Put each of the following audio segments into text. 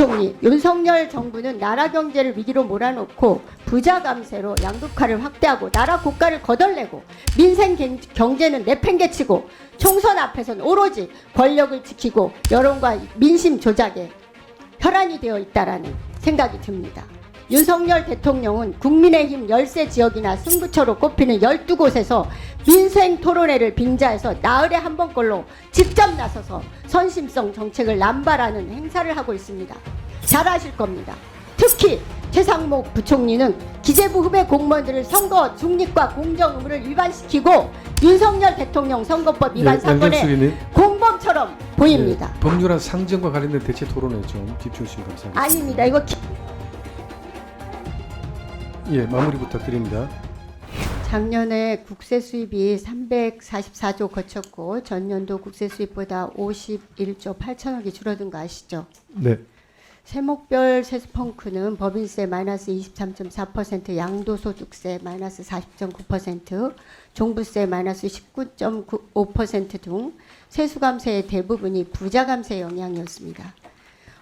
부총리, 윤석열 정부는 나라 경제를 위기로 몰아넣고 부자 감세로 양극화를 확대하고 나라 국가를 거덜내고 민생 경제는 내팽개치고 총선 앞에선 오로지 권력을 지키고 여론과 민심 조작에 혈안이 되어 있다라는 생각이 듭니다. 윤석열 대통령은 국민의힘 열세 지역이나 승부처로 꼽히는 12곳에서 민생 토론회를 빙자해서 나흘에 한 번꼴로 직접 나서서 선심성 정책을 남발하는 행사를 하고 있습니다. 잘 아실 겁니다. 특히 최상목 부총리는 기재부 후배 공무원들을 선거 중립과 공정 의무를 위반시키고 윤석열 대통령 선거법 위반 사건의 공범처럼 보입니다. 법률안 상정과 관련된 대체 토론에 좀 집중 주시면 감사합니다. 아닙니다. 이거 마무리 부탁드립니다. 작년에 국세 수입이 344조 거쳤고 전년도 국세 수입보다 51조 8천억이 줄어든 거 아시죠? 네. 세목별 세수 펑크는 법인세 마이너스 23.4%, 양도소득세 마이너스 40.9%, 종부세 마이너스 19.5% 등 세수 감세의 대부분이 부자 감세 영향이었습니다.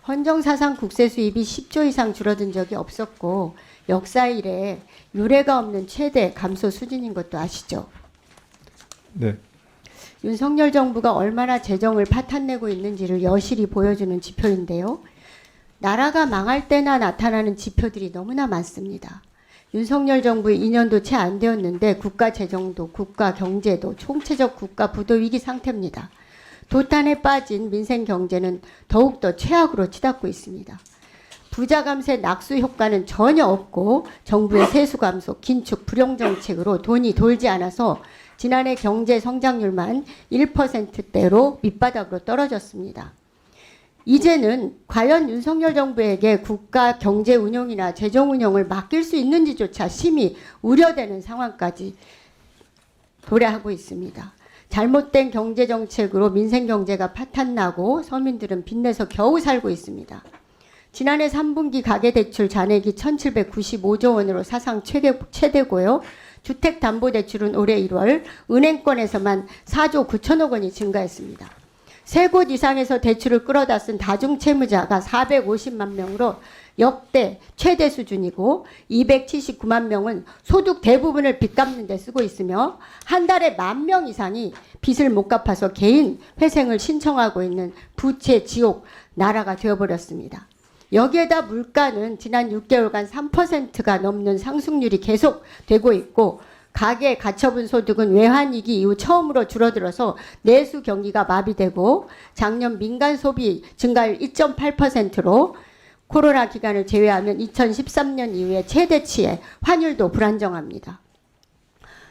헌정사상 국세 수입이 10조 이상 줄어든 적이 없었고 역사 이래 유례가 없는 최대 감소 수준인 것도 아시죠? 네. 윤석열 정부가 얼마나 재정을 파탄내고 있는지를 여실히 보여주는 지표인데요. 나라가 망할 때나 나타나는 지표들이 너무나 많습니다. 윤석열 정부의 2년도 채 안 되었는데 국가 재정도 국가 경제도 총체적 국가 부도 위기 상태입니다. 도탄에 빠진 민생 경제는 더욱더 최악으로 치닫고 있습니다. 부자 감세 낙수 효과는 전혀 없고 정부의 세수 감소, 긴축, 불용 정책으로 돈이 돌지 않아서 지난해 경제 성장률만 1%대로 밑바닥으로 떨어졌습니다. 이제는 과연 윤석열 정부에게 국가 경제 운영이나 재정 운영을 맡길 수 있는지조차 심히 우려되는 상황까지 도래하고 있습니다. 잘못된 경제 정책으로 민생 경제가 파탄나고 서민들은 빚내서 겨우 살고 있습니다. 지난해 3분기 가계대출 잔액이 1,795조 원으로 사상 최대고요. 주택담보대출은 올해 1월 은행권에서만 4조 9천억 원이 증가했습니다. 세 곳 이상에서 대출을 끌어다 쓴 다중채무자가 450만 명으로 역대 최대 수준이고 279만 명은 소득 대부분을 빚 갚는 데 쓰고 있으며 한 달에 10,000명 이상이 빚을 못 갚아서 개인 회생을 신청하고 있는 부채 지옥 나라가 되어버렸습니다. 여기에다 물가는 지난 6개월간 3%가 넘는 상승률이 계속되고 있고 가계 가처분 소득은 외환위기 이후 처음으로 줄어들어서 내수 경기가 마비되고 작년 민간 소비 증가율 2.8%로 코로나 기간을 제외하면 2013년 이후에 최대치에 환율도 불안정합니다.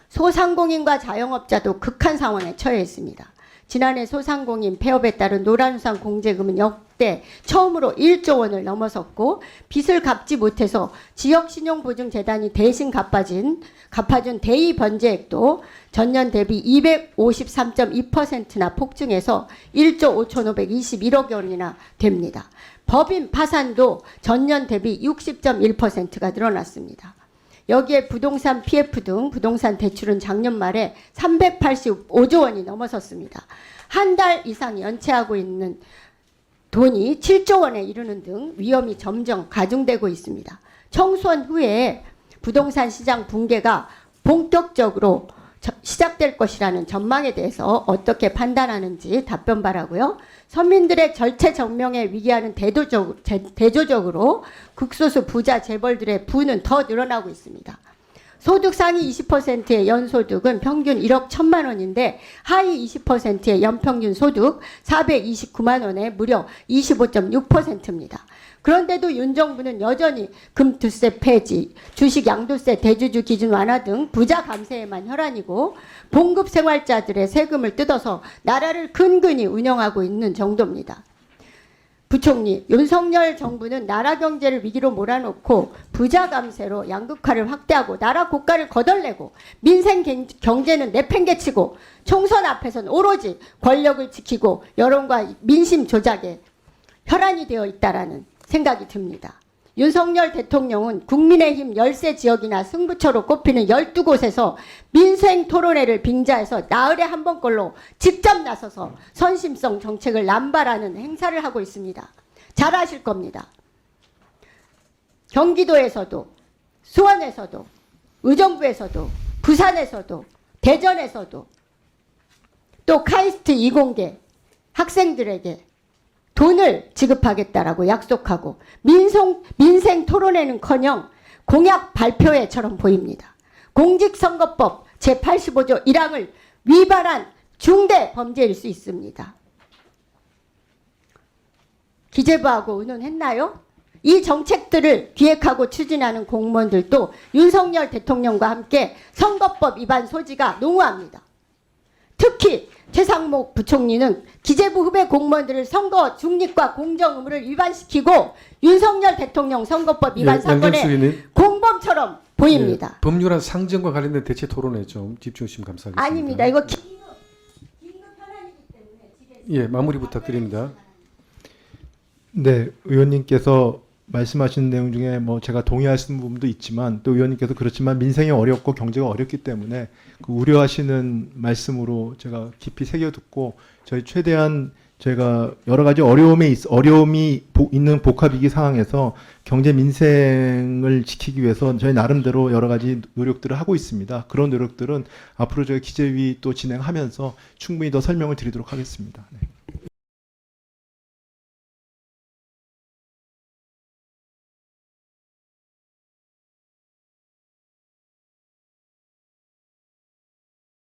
소상공인과 자영업자도 극한 상황에 처해 있습니다. 지난해 소상공인 폐업에 따른 노란우산 공제금은 역대 처음으로 1조 원을 넘어섰고 빚을 갚지 못해서 지역신용보증재단이 대신 갚아준 대의 변제액도 전년 대비 253.2%나 폭증해서 1조 5,521억 원이나 됩니다. 법인 파산도 전년 대비 60.1%가 늘어났습니다. 여기에 부동산 PF 등 부동산 대출은 작년 말에 385조 원이 넘어섰습니다. 한 달 이상 연체하고 있는 돈이 7조 원에 이르는 등 위험이 점점 가중되고 있습니다. 총선 후에 부동산 시장 붕괴가 본격적으로 시작될 것이라는 전망에 대해서 어떻게 판단하는지 답변 바라고요. 서민들의 절체절명에 위기하는 대조적으로 극소수 부자 재벌들의 부는 더 늘어나고 있습니다. 소득 상위 20%의 연소득은 평균 1억 1천만 원인데 하위 20%의 연평균 소득 429만 원에 무려 25.6%입니다. 그런데도 윤 정부는 여전히 금투세 폐지, 주식 양도세 대주주 기준 완화 등 부자 감세에만 혈안이고 봉급 생활자들의 세금을 뜯어서 나라를 근근히 운영하고 있는 정도입니다. 부총리, 윤석열 정부는 나라 경제를 위기로 몰아넣고 부자 감세로 양극화를 확대하고 나라 국가를 거덜내고 민생 경제는 내팽개치고 총선 앞에선 오로지 권력을 지키고 여론과 민심 조작에 혈안이 되어 있다라는 생각이 듭니다. 윤석열 대통령은 국민의힘 열세 지역이나 승부처로 꼽히는 12곳에서 민생 토론회를 빙자해서 나흘에 한 번꼴로 직접 나서서 선심성 정책을 남발하는 행사를 하고 있습니다. 잘 아실 겁니다. 경기도에서도, 수원에서도, 의정부에서도, 부산에서도, 대전에서도 또 카이스트 이공계 학생들에게 돈을 지급하겠다라고 약속하고 민생 토론회는커녕 공약 발표회처럼 보입니다. 공직선거법 제85조 1항을 위반한 중대 범죄일 수 있습니다. 기재부하고 의논했나요? 이 정책들을 기획하고 추진하는 공무원들도 윤석열 대통령과 함께 선거법 위반 소지가 농후합니다. 특히 최상목 부총리는 기재부 후배 공무원들을 선거 중립과 공정 의무를 위반시키고 윤석열 대통령 선거법 위반 사건의 양정숙 공범처럼 보입니다. 예, 법률안 상정과 관련된 대체 토론에 좀 집중해 주시면 감사하겠습니다. 아닙니다. 이거 긴급 현안이기 때문에 예, 마무리 부탁드립니다. 네, 의원님께서 말씀하신 내용 중에 뭐 제가 동의할 수 있는 부분도 있지만 또 의원님께서 그렇지만 민생이 어렵고 경제가 어렵기 때문에 그 우려하시는 말씀으로 제가 깊이 새겨듣고 저희 최대한 저희가 여러 가지 어려움이 있는 복합위기 상황에서 경제 민생을 지키기 위해서 저희 나름대로 여러 가지 노력들을 하고 있습니다. 그런 노력들은 앞으로 저희 기재위 또 진행하면서 충분히 더 설명을 드리도록 하겠습니다. 네.